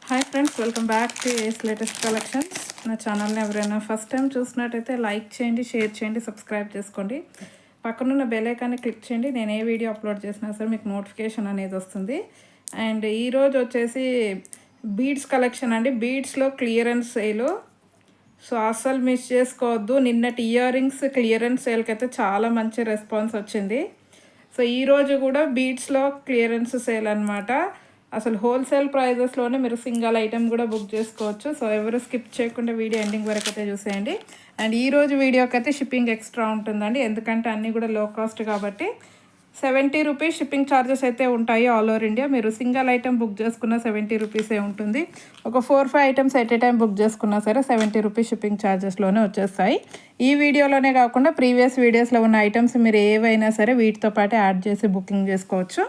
Hi friends, welcome back to Ace latest collections. నా ఛానల్ని ఎవరైనా ఫస్ట్ టైం చూసినట్టయితే లైక్ చేయండి, షేర్ చేయండి, సబ్స్క్రైబ్ చేసుకోండి. పక్కనున్న బెల్ ఐకాన్ని క్లిక్ చేయండి. నేను ఏ వీడియో అప్లోడ్ చేసినా సరే మీకు నోటిఫికేషన్ అనేది వస్తుంది. అండ్ ఈరోజు వచ్చేసి బీడ్స్ కలెక్షన్ అండి. బీడ్స్లో క్లియరెన్స్ సేలు, సో అస్సలు మిస్ చేసుకోవద్దు. నిన్నటి ఇయర్ రింగ్స్ క్లియరెన్స్ సేల్కి అయితే చాలా మంచి రెస్పాన్స్ వచ్చింది. సో ఈరోజు కూడా బీడ్స్లో క్లియరెన్స్ సేల్ అనమాట. అసలు హోల్సేల్ ప్రైజెస్లోనే మీరు సింగల్ ఐటెం కూడా బుక్ చేసుకోవచ్చు. సో ఎవరు స్కిప్ చేయకుండా వీడియో ఎండింగ్ వరకు అయితే చూసేయండి. అండ్ ఈరోజు వీడియోకి అయితే షిప్పింగ్ ఎక్స్ట్రా ఉంటుందండి, ఎందుకంటే అన్నీ కూడా లో కాస్ట్ కాబట్టి 70 రూపీస్ షిప్పింగ్ ఛార్జెస్ అయితే ఉంటాయి ఆల్ ఓవర్ ఇండియా. మీరు సింగల్ ఐటెం బుక్ చేసుకున్న 70 రూపీసే ఉంటుంది. ఒక 4-5 items at a time book చేసుకున్నా సరే 70 రూపీస్ షిప్పింగ్ ఛార్జెస్లోనే వచ్చేస్తాయి. ఈ వీడియోలోనే కాకుండా ప్రీవియస్ వీడియోస్లో ఉన్న ఐటమ్స్ మీరు ఏవైనా సరే వీటితో పాటు యాడ్ చేసి బుకింగ్ చేసుకోవచ్చు.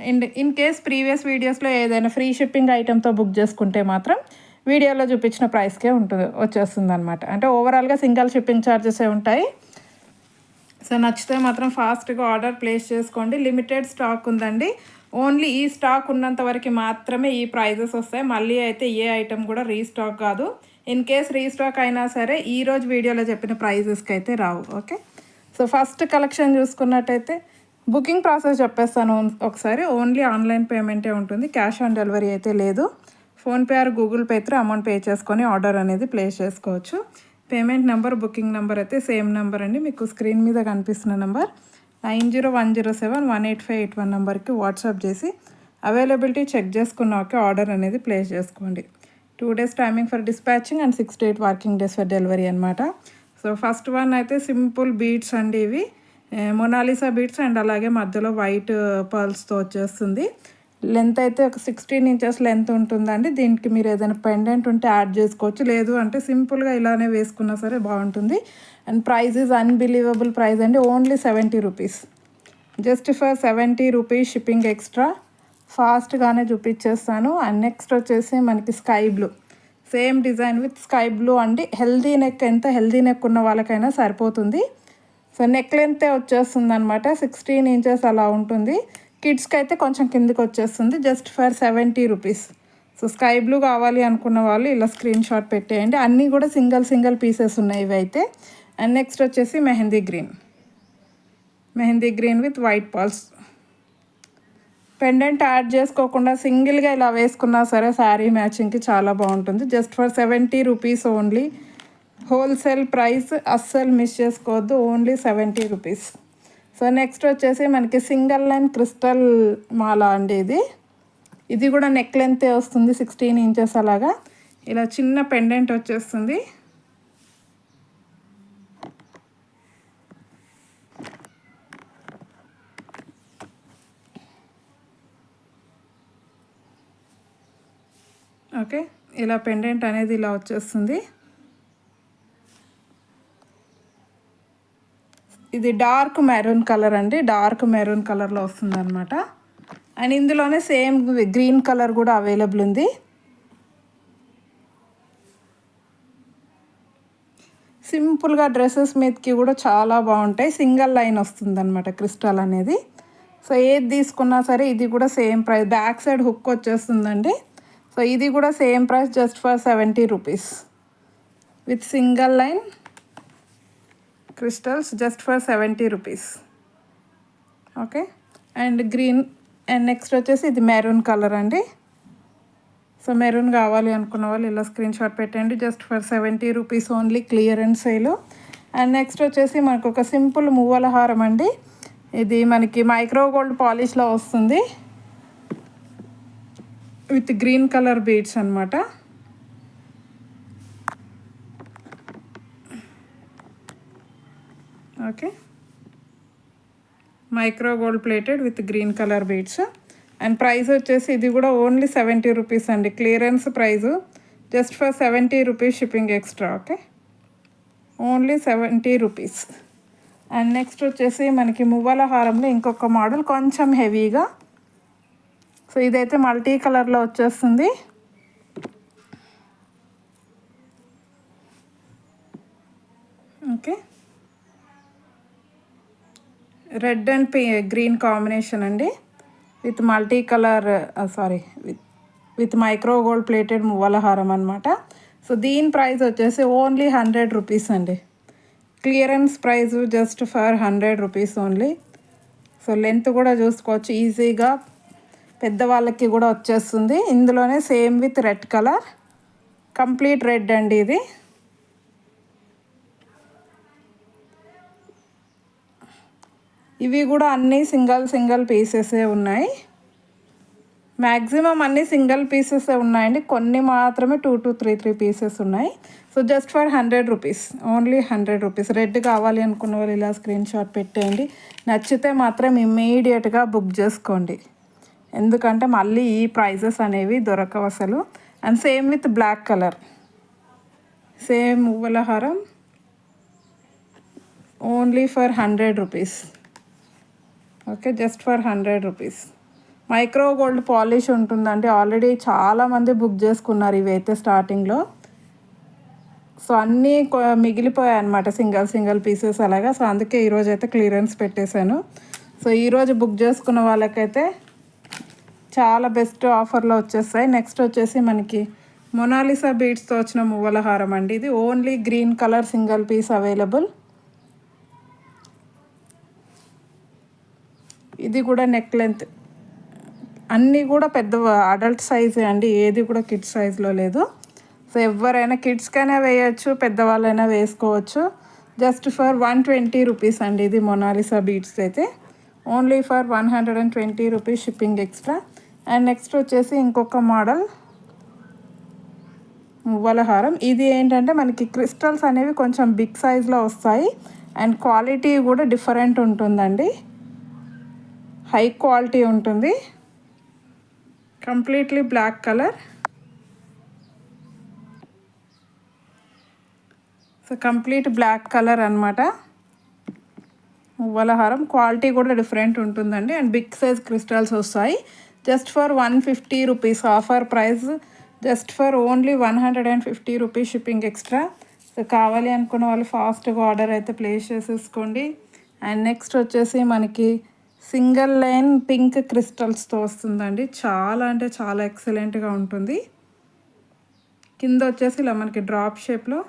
అండ్ ఇన్ కేస్ ప్రీవియస్ వీడియోస్లో ఏదైనా ఫ్రీ షిప్పింగ్ ఐటెంతో బుక్ చేసుకుంటే మాత్రం వీడియోలో చూపించిన ప్రైస్కే వచ్చేస్తుంది అనమాట. అంటే ఓవరాల్గా సింగిల్ షిప్పింగ్ ఛార్జెసే ఉంటాయి. సో నచ్చితే మాత్రం ఫాస్ట్గా ఆర్డర్ ప్లేస్ చేసుకోండి. లిమిటెడ్ స్టాక్ ఉందండి. ఓన్లీ ఈ స్టాక్ ఉన్నంత వరకు మాత్రమే ఈ ప్రైజెస్ వస్తాయి. మళ్ళీ అయితే ఏ ఐటెం కూడా రీస్టాక్ కాదు. ఇన్ కేస్ రీస్టాక్ అయినా సరే ఈరోజు వీడియోలో చెప్పిన ప్రైజెస్కి అయితే రావు. ఓకే, సో ఫస్ట్ కలెక్షన్ చూసుకున్నట్టయితే బుకింగ్ ప్రాసెస్ చెప్పేస్తాను ఒకసారి. ఓన్లీ ఆన్లైన్ పేమెంటే ఉంటుంది, క్యాష్ ఆన్ డెలివరీ అయితే లేదు. PhonePe are Google pay through amount pay చేసుకొని ఆర్డర్ అనేది ప్లేస్ చేసుకోవచ్చు. పేమెంట్ నెంబర్, బుకింగ్ నెంబర్ అయితే సేమ్ నెంబర్ అండి. మీకు స్క్రీన్ మీద కనిపిస్తున్న నెంబర్ 9010718581 నెంబర్కి వాట్సాప్ చేసి అవైలబిలిటీ చెక్ చేసుకున్నాక ఆర్డర్ అనేది ప్లేస్ చేసుకోండి. 2 days timing for dispatching and 6 to 8 working days for delivery అనమాట. సో ఫస్ట్ వన్ అయితే సింపుల్ బీడ్స్ అండి. ఇవి మొనాలిసా బీడ్స్ అండ్ అలాగే మధ్యలో వైట్ పర్ల్స్తో వచ్చేస్తుంది. లెంత్ అయితే ఒక 16 inches లెంత్ ఉంటుందండి. దీనికి మీరు ఏదైనా పెండెంట్ ఉంటే యాడ్ చేసుకోవచ్చు, లేదు అంటే సింపుల్గా ఇలానే వేసుకున్నా సరే బాగుంటుంది. And price is unbelievable price అండి. Only 70 rupees, just for 70 rupees shipping extra. ఫాస్ట్గానే చూపించేస్తాను. అండ్ నెక్స్ట్ వచ్చేసి మనకి sky blue, same design with sky blue అండి. హెల్దీ నెక్, ఎంత హెల్దీ నెక్ ఉన్న వాళ్ళకైనా సరిపోతుంది. సో నెక్ లెంతే వచ్చేస్తుంది అనమాట, 16 inches అలా ఉంటుంది. కిడ్స్కి అయితే కొంచెం కిందికి వచ్చేస్తుంది. Just for 70 rupees. So sky blue కావాలి అనుకున్న వాళ్ళు ఇలా స్క్రీన్ షాట్ పెట్టేయండి. అన్నీ కూడా సింగిల్ పీసెస్ ఉన్నాయి ఇవి అయితే. అండ్ నెక్స్ట్ వచ్చేసి mehndi green with white Paul's. Pendant add చేసుకోకుండా సింగిల్గా ఇలా వేసుకున్నా సరే శారీ మ్యాచింగ్కి చాలా బాగుంటుంది. Just for 70 rupees only. Wholesale price, అస్సలు మిస్ చేసుకోవద్దు. Only 70 rupees. సో నెక్స్ట్ వచ్చేసి మనకి సింగిల్ లైన్ క్రిస్టల్ మాల అండి. ఇది కూడా నెక్ లెంతే వస్తుంది, 16 inches అలాగా. ఇలా చిన్న పెండెంట్ వచ్చేస్తుంది. ఓకే, ఇలా పెండెంట్ అనేది ఇలా వచ్చేస్తుంది. ఇది డార్క్ మెరూన్ కలర్ అండి, డార్క్ మెరూన్ కలర్లో వస్తుంది అనమాట. అండ్ ఇందులోనే సేమ్ గ్రీన్ కలర్ కూడా అవైలబుల్ ఉంది. సింపుల్గా డ్రెస్సెస్ మీదకి కూడా చాలా బాగుంటాయి. సింగిల్ లైన్ వస్తుంది అనమాట క్రిస్టల్ అనేది. సో ఏది తీసుకున్నా సరే ఇది కూడా same price. Back side hook వచ్చేస్తుందండి. సో ఇది కూడా same price, just for 70 rupees with single line crystals, just for 70 rupees. Okay, and green. And next వచ్చేసి ఇది మెరూన్ కలర్ అండి. సో మెరూన్ కావాలి అనుకున్న వాళ్ళు ఇలా స్క్రీన్ షాట్ పెట్టండి. Just for 70 rupees only, clearance sale. And next వచ్చేసి మనకు ఒక సింపుల్ మువ్వల హారం అండి. ఇది మనకి మైక్రో గోల్డ్ పాలిష్లో వస్తుంది విత్ గ్రీన్ కలర్ బీడ్స్ అనమాట. Okay, micro gold plated with green colour beads. And price వచ్చేసి ఇది కూడా ఓన్లీ 70 రూపీస్ అండి. Clearance price, just for 70 rupees shipping extra. Okay, only 70 rupees. And next వచ్చేసి మనకి మువ్వల హారంలో ఇంకొక మోడల్, కొంచెం హెవీగా. సో ఇదైతే మల్టీ కలర్లో వచ్చేస్తుంది. Okay, red and green combination అండి, with multi colour with with micro gold plated మువ్వల హారం అనమాట. సో దీని ప్రైస్ వచ్చేసి ఓన్లీ 100 రూపీస్ అండి. Clearance price just for 100 rupees only. So length కూడా చూసుకోవచ్చు, ఈజీగా పెద్దవాళ్ళకి కూడా వచ్చేస్తుంది. ఇందులోనే same with red colour, complete red అండి ఇది. ఇవి కూడా అన్నీ సింగిల్ పీసెసే ఉన్నాయి. మ్యాక్సిమం అన్నీ సింగిల్ పీసెసే ఉన్నాయండి, కొన్ని మాత్రమే 2 to 3 పీసెస్ ఉన్నాయి. So just for 100 rupees, only 100 rupees. Red కావాలి అనుకున్న వాళ్ళు ఇలా స్క్రీన్ షాట్ పెట్టేయండి. నచ్చితే మాత్రం ఇమ్మీడియట్గా బుక్ చేసుకోండి, ఎందుకంటే మళ్ళీ ఈ ప్రైజెస్ అనేవి దొరకవు అసలు. And same with black colour, same మువ్వల హారం only for 100 rupees. Okay, just for 100 rupees. Micro gold polish ఉంటుందండి. ఆల్రెడీ చాలామంది బుక్ చేసుకున్నారు ఇవైతే స్టార్టింగ్లో. సో అన్నీ మిగిలిపోయాయి అనమాట, సింగిల్ పీసెస్ అలాగా. సో అందుకే ఈరోజు అయితే క్లియరెన్స్ పెట్టేశాను. సో ఈరోజు బుక్ చేసుకున్న వాళ్ళకైతే చాలా బెస్ట్ ఆఫర్లో వచ్చేస్తాయి. నెక్స్ట్ వచ్చేసి మనకి మొనాలిసా బీడ్స్తో వచ్చిన మువ్వల హారం అండి. ఇది only green colour single piece available. ఇది కూడా నెక్ లెంత్ అన్నీ కూడా పెద్ద అడల్ట్ సైజే అండి, ఏది కూడా కిడ్స్ సైజులో లేదు. సో ఎవరైనా కిడ్స్కైనా వేయచ్చు, పెద్దవాళ్ళైనా వేసుకోవచ్చు. జస్ట్ ఫర్ 120 రూపీస్ అండి ఇది మొనాలిసా బీడ్స్ అయితే. Only for 120 rupees shipping extra. And next వచ్చేసి ఇంకొక మోడల్ మువ్వల హారం. ఇది ఏంటంటే మనకి క్రిస్టల్స్ అనేవి కొంచెం బిగ్ సైజ్లో వస్తాయి. అండ్ క్వాలిటీ కూడా డిఫరెంట్ ఉంటుందండి, హై క్వాలిటీ ఉంటుంది. Completely black colour. So complete black colour అనమాట మువ్వల హారం. క్వాలిటీ కూడా డిఫరెంట్ ఉంటుందండి. అండ్ బిగ్ సైజ్ క్రిస్టల్స్ వస్తాయి. Just for 150 rupees. Offer price just for only 150 rupees shipping extra. So కావాలి అనుకున్న వాళ్ళు ఫాస్ట్గా ఆర్డర్ అయితే ప్లేస్ చేసేసుకోండి. అండ్ నెక్స్ట్ వచ్చేసి మనకి సింగిల్ లైన్ పింక్ క్రిస్టల్స్తో వస్తుందండి. చాలా అంటే చాలా ఎక్సలెంట్గా ఉంటుంది. కింద వచ్చేసి ఇలా మనకి డ్రాప్ షేప్లో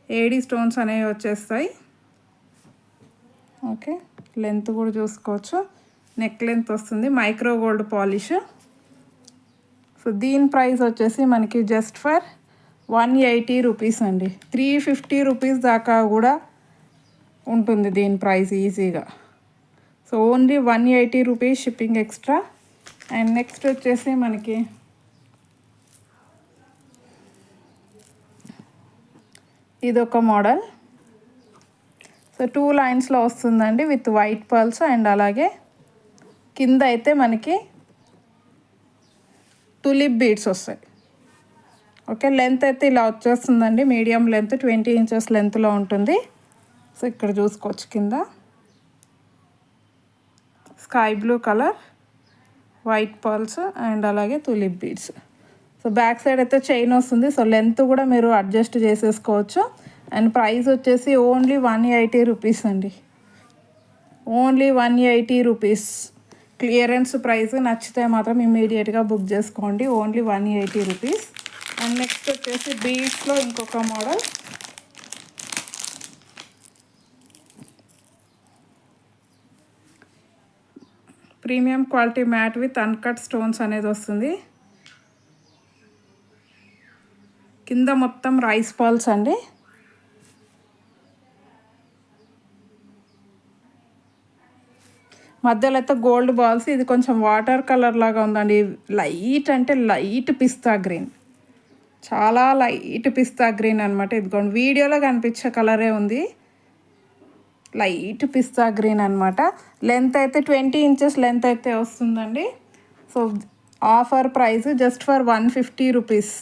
ఏడీ స్టోన్స్ అనేవి వచ్చేస్తాయి. ఓకే, లెంత్ కూడా చూసుకోవచ్చు, నెక్ లెంత్ వస్తుంది, మైక్రో గోల్డ్ పాలిష్. సో దీని ప్రైస్ వచ్చేసి మనకి జస్ట్ ఫర్ 180 రూపీస్ అండి. 350 రూపీస్ దాకా కూడా ఉంటుంది దీని ప్రైస్ ఈజీగా. So only 180 rupees shipping extra. And next వచ్చేసి మనకి ఇదొక మోడల్. సో 2 లైన్స్లో వస్తుందండి విత్ వైట్ పర్ల్స్. అండ్ అలాగే కింద అయితే మనకి టులిప్ బీడ్స్ వస్తాయి. ఓకే, లెంత్ అయితే ఇలా వచ్చేస్తుందండి, మీడియం లెంత్ 20 ఇంచెస్ లెంత్లో ఉంటుంది. సో ఇక్కడ చూసుకోవచ్చు కింద sky blue colour, white pearls and అలాగే tulip beads. So back side అయితే చైన్ వస్తుంది. సో లెంత్ కూడా మీరు అడ్జస్ట్ చేసేసుకోవచ్చు. అండ్ ప్రైస్ వచ్చేసి ఓన్లీ 180 రూపీస్ అండి, ఓన్లీ 180 రూపీస్ క్లియరెన్స్ ప్రైస్. నచ్చితే మాత్రం ఇమ్మీడియట్గా బుక్ చేసుకోండి, ఓన్లీ 180 రూపీస్. అండ్ నెక్స్ట్ వచ్చేసి బీడ్స్లో ఇంకొక model. Premium quality matte with uncut stones అనేది వస్తుంది. కింద మొత్తం రైస్ బాల్స్ అండి. మధ్యలో అయితే గోల్డ్ బాల్స్. ఇది కొంచెం వాటర్ కలర్ లాగా ఉందండి, లైట్ అంటే లైట్ పిస్తా గ్రీన్, చాలా లైట్ పిస్తా గ్రీన్ అనమాట. ఇదిగోండి వీడియోలో కనిపించే కలరే ఉంది, లైట్ పిస్తా గ్రీన్ అనమాట. లెంత్ అయితే 20 ఇంచెస్ లెంత్ అయితే వస్తుందండి. So offer price just for 150 rupees.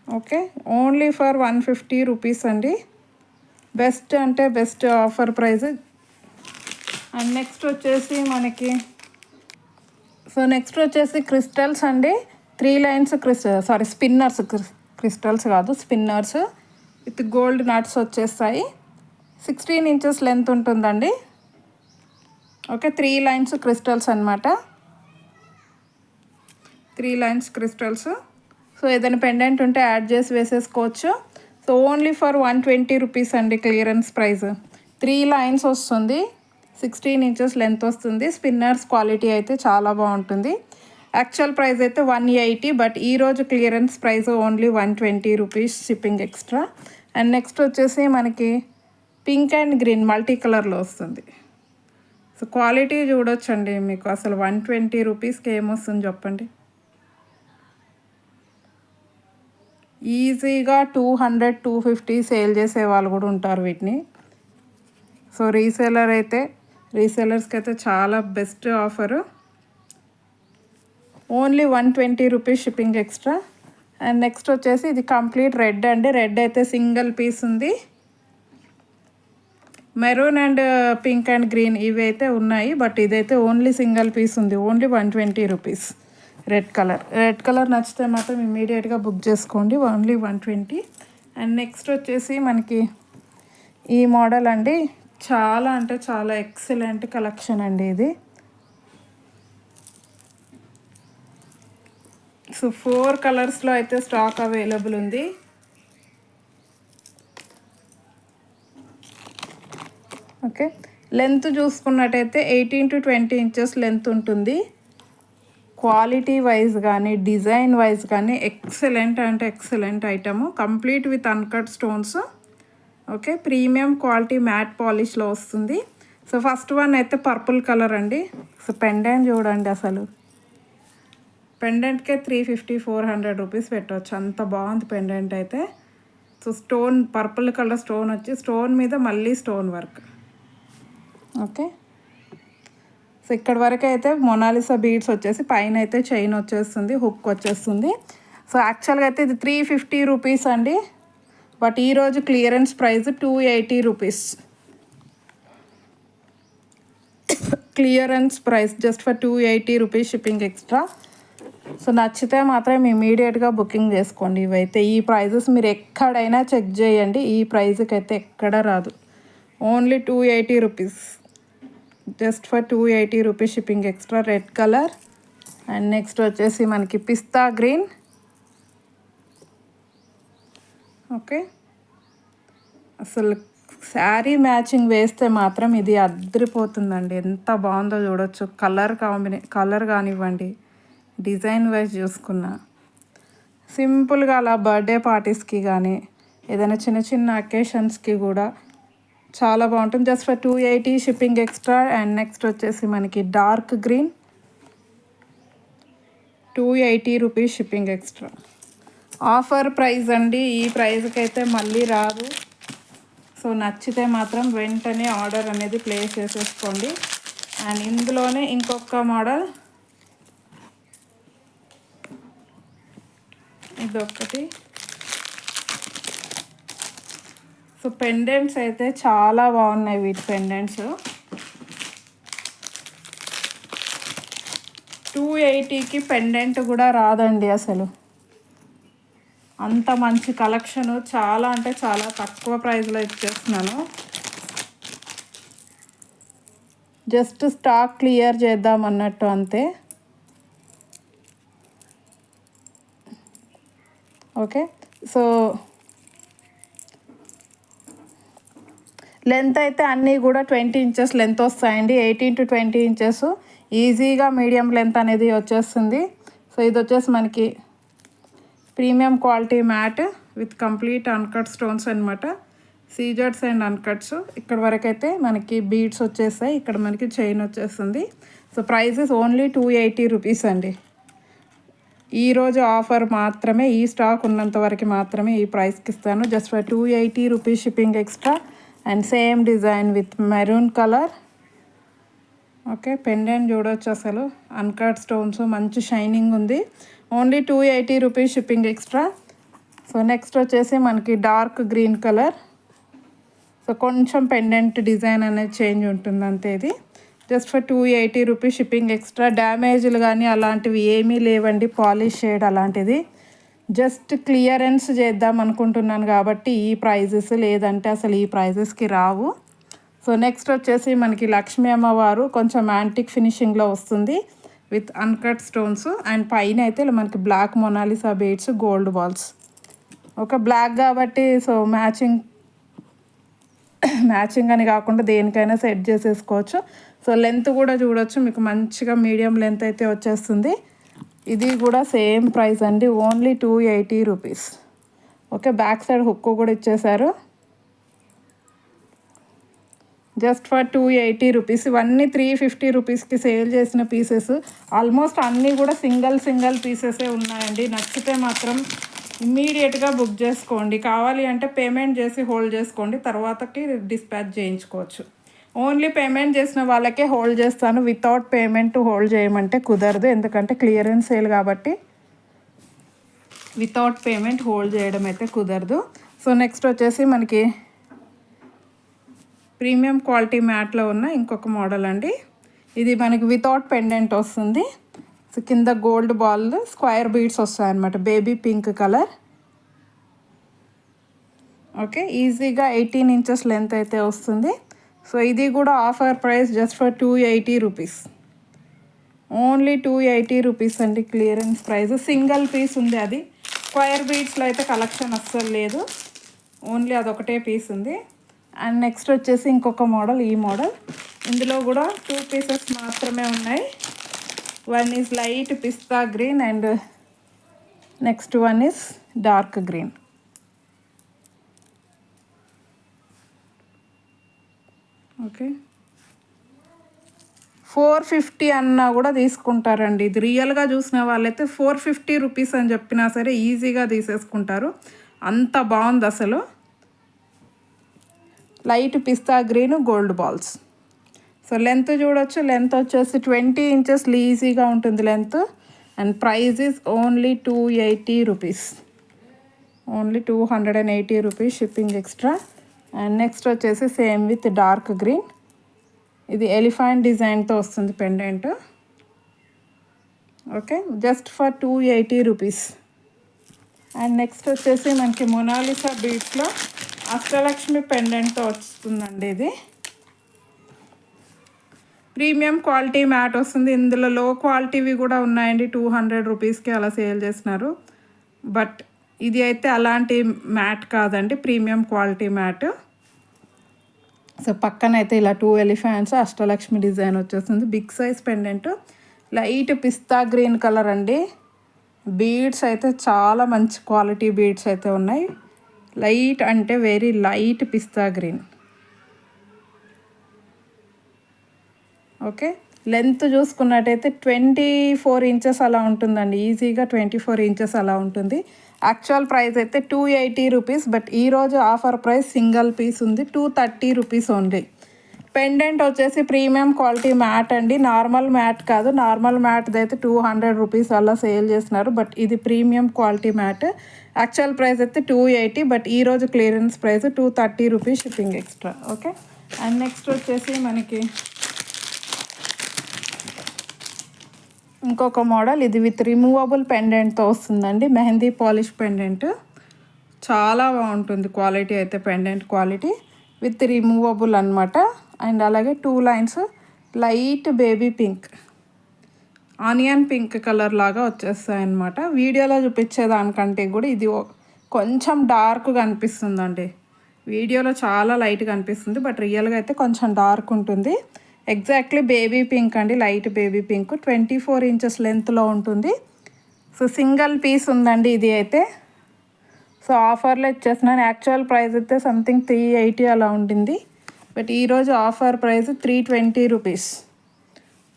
Okay, only for 150 rupees అండి. బెస్ట్ అంటే best offer price. And next వచ్చేసి మనకి నెక్స్ట్ వచ్చేసి క్రిస్టల్స్ అండి. 3 లైన్స్ స్పిన్నర్స్, క్రిస్టల్స్ కాదు స్పిన్నర్స్ విత్ గోల్డ్ నట్స్ వచ్చేస్తాయి. 16 ఇంచెస్ లెంత్ ఉంటుందండి. ఓకే, 3 లైన్స్ క్రిస్టల్స్ అనమాట. 3 లైన్స్ క్రిస్టల్స్. సో ఏదైనా పెండెంట్ ఉంటే యాడ్ చేసి వేసేసుకోవచ్చు. సో ఓన్లీ ఫర్ 120 రూపీస్ అండి క్లియరెన్స్ ప్రైస్. 3 లైన్స్ వస్తుంది, 16 ఇంచెస్ లెంత్ వస్తుంది. స్పిన్నర్స్ క్వాలిటీ అయితే చాలా బాగుంటుంది. యాక్చువల్ ప్రైస్ అయితే 180, బట్ ఈరోజు clearance price only 120 rupees shipping extra. And next వచ్చేసి మనకి పింక్ అండ్ గ్రీన్ మల్టీ కలర్లో వస్తుంది. సో క్వాలిటీ చూడొచ్చండి, మీకు అసలు 120 రూపీస్కి ఏమొస్తుంది చెప్పండి. ఈజీగా 200, 250 సేల్ చేసే వాళ్ళు కూడా ఉంటారు వీటిని. సో రీసేలర్స్కి అయితే చాలా best offer. Only 120 rupees shipping extra. And next వచ్చేసి ఇది కంప్లీట్ రెడ్ అండి. రెడ్ అయితే సింగిల్ పీస్ ఉంది. Maroon and pink and green ఇవి అయితే ఉన్నాయి, బట్ ఇదైతే ఓన్లీ సింగిల్ పీస్ ఉంది. Only 120 rupees. రెడ్ కలర్ నచ్చితే మాత్రం ఇమీడియట్గా బుక్ చేసుకోండి. ఓన్లీ 120. అండ్ నెక్స్ట్ వచ్చేసి మనకి ఈ మోడల్ అండి. చాలా అంటే చాలా ఎక్సలెంట్ కలెక్షన్ అండి ఇది. సో 4 కలర్స్లో అయితే స్టాక్ అవైలబుల్ ఉంది. ఓకే, లెంత్ చూసుకున్నట్టయితే 18 to 20 ఇంచెస్ లెంత్ ఉంటుంది. క్వాలిటీ వైజ్ కానీ డిజైన్ వైజ్ కానీ ఎక్సలెంట్ అంటే excellent item. Complete with uncut stones. Okay, premium quality matte పాలిష్లో వస్తుంది. సో ఫస్ట్ వన్ అయితే పర్పుల్ కలర్ అండి. సో పెండెంట్ చూడండి, అసలు పెండెంట్కే 350-400 రూపీస్ పెట్టవచ్చు, అంత బాగుంది పెండెంట్ అయితే. So stone purple colour stone వచ్చి స్టోన్ మీద మళ్ళీ స్టోన్ వర్క్. ఓకే, సో ఇక్కడ వరకు అయితే మొనాలిసా బీడ్స్ వచ్చేసి పైన అయితే చైన్ వచ్చేస్తుంది, హుక్ వచ్చేస్తుంది. సో యాక్చువల్గా అయితే ఇది 350 రూపీస్ అండి, బట్ ఈరోజు clearance price 280 rupees. Clearance price just for 280 rupees shipping extra. So నచ్చితే మాత్రం ఇమీడియట్గా బుకింగ్ చేసుకోండి. ఇవైతే ఈ ప్రైజెస్ మీరు ఎక్కడైనా చెక్ చేయండి, ఈ ప్రైస్కి అయితే ఎక్కడ రాదు. Only 280 rupees, just for 280 rupees shipping extra. Red colour. And next వచ్చేసి మనకి పిస్తా గ్రీన్. ఓకే, అసలు శారీ మ్యాచింగ్ వేస్తే మాత్రం ఇది అద్దరిపోతుందండి. ఎంత బాగుందో చూడొచ్చు. కలర్ కానివ్వండి, డిజైన్ వైజ్ చూసుకున్నా సింపుల్గా అలా బర్త్డే పార్టీస్కి కానీ ఏదైనా చిన్న చిన్న అకేషన్స్కి కూడా చాలా బాగుంటుంది. Just for 280 shipping extra. And next వచ్చేసి మనకి dark green, 280 rupees shipping extra. Offer price అండి, ఈ ప్రైస్కి అయితే మళ్ళీ రాదు. సో నచ్చితే మాత్రం వెంటనే ఆర్డర్ అనేది ప్లేస్ చేసేసుకోండి. అండ్ ఇందులోనే ఇంకొక మోడల్ ఇదొకటి. సో పెండెంట్స్ అయితే చాలా బాగున్నాయి వీటి పెండెంట్స్. 280కి పెండెంట్ కూడా రాదండి అసలు. అంత మంచి కలెక్షను, చాలా అంటే చాలా తక్కువ ప్రైస్లో ఇచ్చేస్తున్నాను. జస్ట్ స్టాక్ క్లియర్ చేద్దాం అన్నట్టు అంతే. ఓకే, సో లెంత్ అయితే అన్నీ కూడా 20 ఇంచెస్ లెంత్ వస్తాయండి. 18 to 20 ఇంచెస్ ఈజీగా మీడియం లెంత్ అనేది వచ్చేస్తుంది. సో ఇది వచ్చేసి మనకి premium quality matte with complete uncut stones అనమాట. సీజర్స్ అండ్ అన్కట్స్. ఇక్కడ వరకు అయితే మనకి బీడ్స్ వచ్చేస్తాయి, ఇక్కడ మనకి చైన్ వచ్చేస్తుంది. సో ప్రైజెస్ ఓన్లీ 280 రూపీస్ అండి. ఈరోజు ఆఫర్ మాత్రమే, ఈ స్టాక్ ఉన్నంత వరకు మాత్రమే ఈ ప్రైస్కి ఇస్తాను. Just for 280 rupees shipping extra. And same design with maroon colour. Okay, pendant చూడవచ్చు, అసలు అన్కట్ స్టోన్స్ మంచి షైనింగ్ ఉంది. Only 280 rupees shipping extra. So next వచ్చేసి మనకి డార్క్ గ్రీన్ కలర్. సో కొంచెం పెండెంట్ డిజైన్ అనేది చేంజ్ ఉంటుంది అంతే. ఇది just for 280 rupees shipping extra. డ్యామేజ్లు కానీ అలాంటివి ఏమీ లేవండి, పాలిష్ షేడ్ అలాంటిది. జస్ట్ క్లియరెన్స్ చేద్దాం అనుకుంటున్నాను కాబట్టి ఈ ప్రైజెస్, లేదంటే అసలు ఈ ప్రైజెస్కి రావు. సో నెక్స్ట్ వచ్చేసి మనకి లక్ష్మీ అమ్మవారు కొంచెం యాంటిక్ ఫినిషింగ్లో వస్తుంది విత్ అన్కట్ స్టోన్స్. అండ్ పైన అయితే ఇలా మనకి black Mona Lisa beads, gold balls. ఒక బ్లాక్ కాబట్టి సో మ్యాచింగ్ అని కాకుండా దేనికైనా సెట్ చేసేసుకోవచ్చు. సో లెంత్ కూడా చూడొచ్చు, మీకు మంచిగా మీడియం లెంత్ అయితే వచ్చేస్తుంది. ఇది కూడా సేమ్ ప్రైస్ అండి, only 280 rupees. Okay, back side hook కూడా ఇచ్చేసారు జస్ట్ ఫర్ 280 రూపీస్. ఇవన్నీ 350 రూపీస్కి సేల్ చేసిన పీసెస్. ఆల్మోస్ట్ అన్నీ కూడా సింగిల్ పీసెసే ఉన్నాయండి. నచ్చితే మాత్రం ఇమ్మీడియట్గా బుక్ చేసుకోండి. కావాలి అంటే పేమెంట్ చేసి హోల్డ్ చేసుకోండి, తర్వాతకి డిస్పాచ్ చేయించుకోవచ్చు. ఓన్లీ పేమెంట్ చేసిన వాళ్ళకే హోల్డ్ చేస్తాను, వితౌట్ పేమెంట్ హోల్డ్ చేయమంటే కుదరదు, ఎందుకంటే క్లియరెన్స్ సేల్ కాబట్టి వితౌట్ పేమెంట్ హోల్డ్ చేయడం అయితే కుదరదు. సో నెక్స్ట్ వచ్చేసి మనకి ప్రీమియం క్వాలిటీ మ్యాట్లో ఉన్న ఇంకొక మోడల్ అండి. ఇది మనకి వితౌట్ పెండెంట్ వస్తుంది. సో కింద గోల్డ్ బాల్ స్క్వేర్ బీడ్స్ వస్తాయన్నమాట, బేబీ పింక్ కలర్. ఓకే, ఈజీగా 18 ఇంచెస్ లెంత్ అయితే వస్తుంది. సో ఇది కూడా offer price just for 280 rupees, only 280 rupees అండి. Clearance price. సింగిల్ పీస్ ఉంది, అది స్క్వేర్ బీడ్స్లో అయితే కలెక్షన్ అస్సలు లేదు, ఓన్లీ అదొకటే పీస్ ఉంది. అండ్ నెక్స్ట్ వచ్చేసి ఇంకొక మోడల్, ఈ మోడల్. ఇందులో కూడా 2 పీసెస్ మాత్రమే ఉన్నాయి. వన్ ఈజ్ లైట్ పిస్తా green and next one is dark green. Okay, 450 అన్నా కూడా తీసుకుంటారండి. ఇది రియల్గా చూసిన వాళ్ళైతే 450 రూపీస్ అని చెప్పినా సరే ఈజీగా తీసేసుకుంటారు, అంత బాగుంది అసలు. లైట్ పిస్తా green, gold balls. So length చూడొచ్చు, లెంత్ వచ్చేసి 20 ఇంచెస్ ఈజీగా ఉంటుంది length. And price is only 280 rupees, only 280 rupees shipping extra. And next వచ్చేసి సేమ్ విత్ డార్క్ గ్రీన్. ఇది ఎలిఫెంట్ డిజైన్తో వస్తుంది pendant. Okay, just for 280 rupees. And next వచ్చేసి మనకి మొనాలిసా బీడ్స్లో అష్టలక్ష్మి పెండెంట్తో వస్తుందండి. ఇది ప్రీమియం క్వాలిటీ మ్యాట్ వస్తుంది. ఇందులో లో క్వాలిటీవి కూడా ఉన్నాయండి, 200 రూపీస్కి అలా సేల్ చేస్తున్నారు. బట్ ఇది అయితే అలాంటి మ్యాట్ కాదండి, ప్రీమియం క్వాలిటీ మ్యాట్. సో పక్కన అయితే ఇలా 2 ఎలిఫెంట్స్ అష్టలక్ష్మి డిజైన్ వచ్చేస్తుంది. బిగ్ సైజ్ పెండెంట్, లైట్ పిస్తా గ్రీన్ కలర్ అండి. బీడ్స్ అయితే చాలా మంచి క్వాలిటీ బీడ్స్ అయితే ఉన్నాయి. లైట్ అంటే వెరీ లైట్ పిస్తా గ్రీన్. ఓకే, లెంత్ చూసుకున్నట్టయితే 24 ఇంచెస్ అలా ఉంటుందండి, ఈజీగా 24 ఇంచెస్ అలా ఉంటుంది. యాక్చువల్ ప్రైస్ అయితే 280 రూపీస్, బట్ ఈరోజు ఆఫర్ ప్రైస్ సింగిల్ పీస్ ఉంది 230 రూపీస్ ఓన్లీ. పెండెంట్ వచ్చేసి ప్రీమియం క్వాలిటీ మ్యాట్ అండి, నార్మల్ మ్యాట్ కాదు. నార్మల్ మ్యాట్ది అయితే 200 రూపీస్ అలా సేల్ చేస్తున్నారు, బట్ ఇది premium quality mat. Actual price అయితే 280, బట్ ఈరోజు clearance price 230 rupees shipping extra. Okay, and next వచ్చేసి మనకి ఇంకొక మోడల్. ఇది విత్ రిమూవబుల్ పెండెంట్తో వస్తుందండి, మెహందీ పాలిష్ పెండెంట్. చాలా బాగుంటుంది క్వాలిటీ అయితే, పెండెంట్ క్వాలిటీ విత్ రిమూవబుల్ అనమాట. అండ్ అలాగే 2 lines light baby pink, onion pink colour లాగా వచ్చేస్తాయి అన్నమాట. వీడియోలో చూపించేదానికంటే కూడా ఇది కొంచెం డార్క్గా అనిపిస్తుందండి. వీడియోలో చాలా లైట్గా అనిపిస్తుంది, బట్ రియల్గా అయితే కొంచెం డార్క్ ఉంటుంది. ఎగ్జాక్ట్లీ బేబీ పింక్ అండి, లైట్ బేబీ పింక్. 24 ఇంచెస్ లెంత్లో ఉంటుంది. సో సింగిల్ పీస్ ఉందండి ఇది అయితే. సో ఆఫర్లో ఇచ్చేస్తున్నాను. యాక్చువల్ ప్రైస్ అయితే సంథింగ్ 380 అలా ఉంటుంది, బట్ ఈరోజు offer price 320 rupees,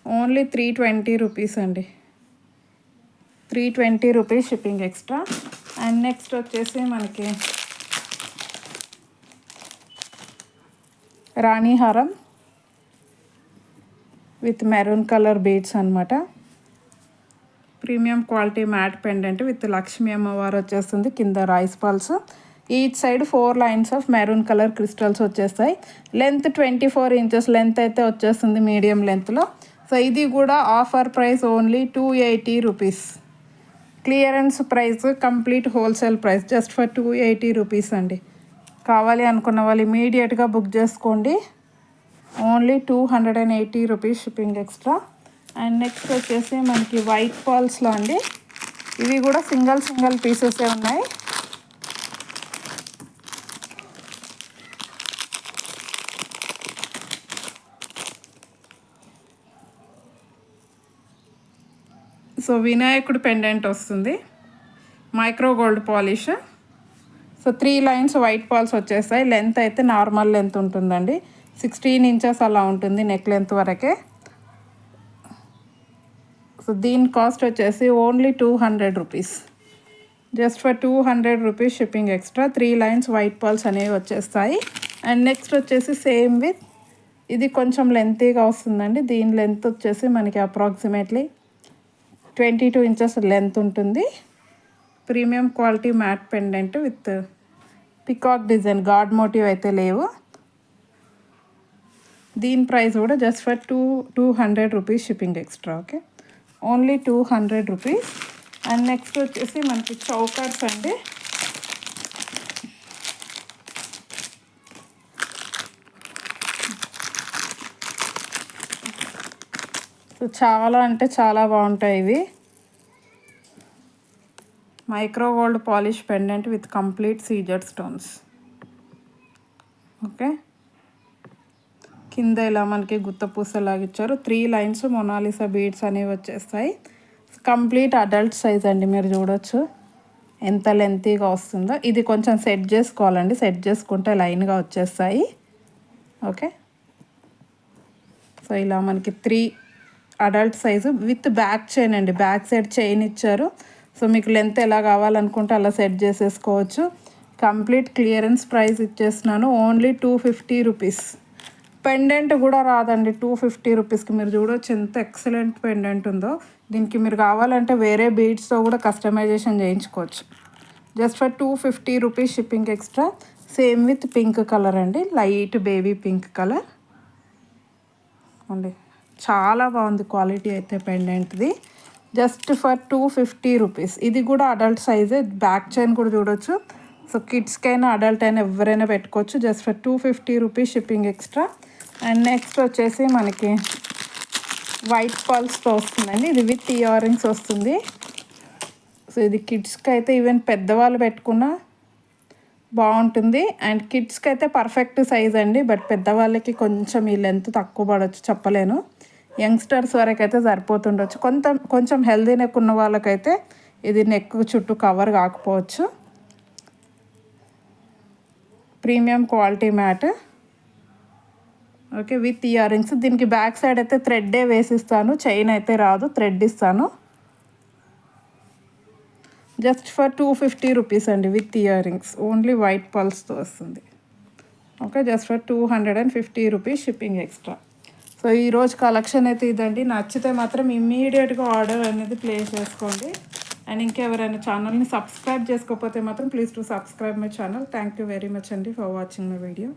only 320 rupees అండి. 320 rupees shipping extra. And next వచ్చేసి మనకి రాణి హారం విత్ మెరూన్ కలర్ బీడ్స్ అనమాట. Premium quality mat pendant with Lakshmi అమ్మవారు వచ్చేస్తుంది. కింద rice pearls, each side 4 lines of maroon colour crystals వచ్చేస్తాయి. లెంత్ 24 ఇంచెస్ లెంత్ అయితే వచ్చేస్తుంది మీడియం లెంత్లో. సో ఇది కూడా offer price only 280 rupees. Clearance price, complete wholesale price just for 280 rupees అండి. కావాలి అనుకున్న వాళ్ళు ఇమీడియట్గా బుక్ చేసుకోండి, only 280 rupees shipping extra. And next వచ్చేసి మనకి వైట్ పాల్స్లో అండి. ఇవి కూడా సింగిల్ పీసెసే ఉన్నాయి. సో వినాయకుడు పెండెంట్ వస్తుంది, micro gold polish. So 3 lines white Paul's వచ్చేస్తాయి. లెంత్ అయితే నార్మల్ లెంత్ ఉంటుందండి, 16 ఇంచెస్ అలా ఉంటుంది నెక్ లెంత్ వరకే. సో దీని కాస్ట్ వచ్చేసి only 200 rupees. Just for 200 rupees shipping extra. 3 lines white Paul's అనేవి వచ్చేస్తాయి. అండ్ నెక్స్ట్ వచ్చేసి సేమ్ విత్, ఇది కొంచెం లెంతీగా వస్తుందండి. దీని లెంత్ వచ్చేసి మనకి అప్రాక్సిమేట్లీ 22 ఇంచెస్ లెంత్ ఉంటుంది. Premium quality mat pendant with peacock design, God motive అయితే లేవు. దీని ప్రైస్ కూడా just for 200 rupees shipping extra. Okay, only 200 rupees. And next వచ్చేసి మనకి చౌకర్స్ అండి. సో చాలా అంటే చాలా బాగుంటాయి ఇవి. Micro gold polish pendant with complete CZ stones. Okay, కింద ఇలా మనకి గుత్తపూసలాగా ఇచ్చారు. 3 లైన్స్ మొనాలిసా బీడ్స్ అనేవి వచ్చేస్తాయి. కంప్లీట్ అడల్ట్ సైజ్ అండి, మీరు చూడొచ్చు ఎంత లెంతీగా వస్తుందో. ఇది కొంచెం సెట్ చేసుకోవాలండి, సెట్ చేసుకుంటే లైన్గా వచ్చేస్తాయి. ఓకే, సో ఇలా మనకి 3 adult size with back chain అండి. బ్యాక్ సైడ్ చైన్ ఇచ్చారు. సో మీకు లెంత్ ఎలా కావాలనుకుంటే అలా సెట్ చేసేసుకోవచ్చు. కంప్లీట్ క్లియరెన్స్ ప్రైస్ ఇచ్చేస్తున్నాను, ఓన్లీ 250 రూపీస్. పెండెంట్ కూడా రాదండి 250 రూపీస్కి. మీరు చూడవచ్చు ఎంత ఎక్సలెంట్ పెండెంట్ ఉందో. దీనికి మీరు కావాలంటే వేరే బీడ్స్తో కూడా కస్టమైజేషన్ చేయించుకోవచ్చు. Just for 250 rupees shipping extra. Same with pink colour అండి, లైట్ బేబీ పింక్ కలర్ అండి. చాలా బాగుంది క్వాలిటీ అయితే పెండెంట్ది. Just for 250 rupees. ఇది కూడా అడల్ట్ సైజే, బ్యాక్ చైన్ కూడా చూడొచ్చు. సో కిడ్స్కైనా అడల్ట్ అయినా ఎవరైనా పెట్టుకోవచ్చు. Just for 250 rupees shipping extra. And next వచ్చేసి మనకి వైట్ పల్స్తో వస్తుందండి. ఇది విత్ ఇయర్ రింగ్స్ వస్తుంది. సో ఇది కిడ్స్కి అయితే ఈవెన్ పెద్దవాళ్ళు పెట్టుకున్నా బాగుంటుంది. అండ్ కిడ్స్కి అయితే పర్ఫెక్ట్ సైజ్ అండి, బట్ పెద్దవాళ్ళకి కొంచెం ఈ లెంత్ తక్కువ పడవచ్చు, చెప్పలేను. యంగ్స్టర్స్ వరకు అయితే సరిపోతుండొచ్చు. కొంచెం హెల్దీ నెక్ ఉన్న వాళ్ళకైతే ఇది నెక్ చుట్టూ కవర్ కాకపోవచ్చు. Premium quality matte. Okay, with earrings. దీనికి బ్యాక్ సైడ్ అయితే థ్రెడ్డే వేసిస్తాను, చైన్ అయితే రాదు, థ్రెడ్ ఇస్తాను. జస్ట్ ఫర్ 250 రూపీస్ అండి with earrings. Only white పల్స్తో వస్తుంది. Okay, just for 250 rupees shipping extra. So ఈరోజు కలెక్షన్ అయితే ఇదండి. నచ్చితే మాత్రం ఇమ్మీడియట్గా ఆర్డర్ అనేది ప్లేస్ చేసుకోండి. అండ్ ఇంకెవరైనా ఛానల్ని సబ్స్క్రైబ్ చేసుకోకపోతే మాత్రం please to subscribe my channel. Thank you very much అండి ఫర్ వాచింగ్ మై వీడియో.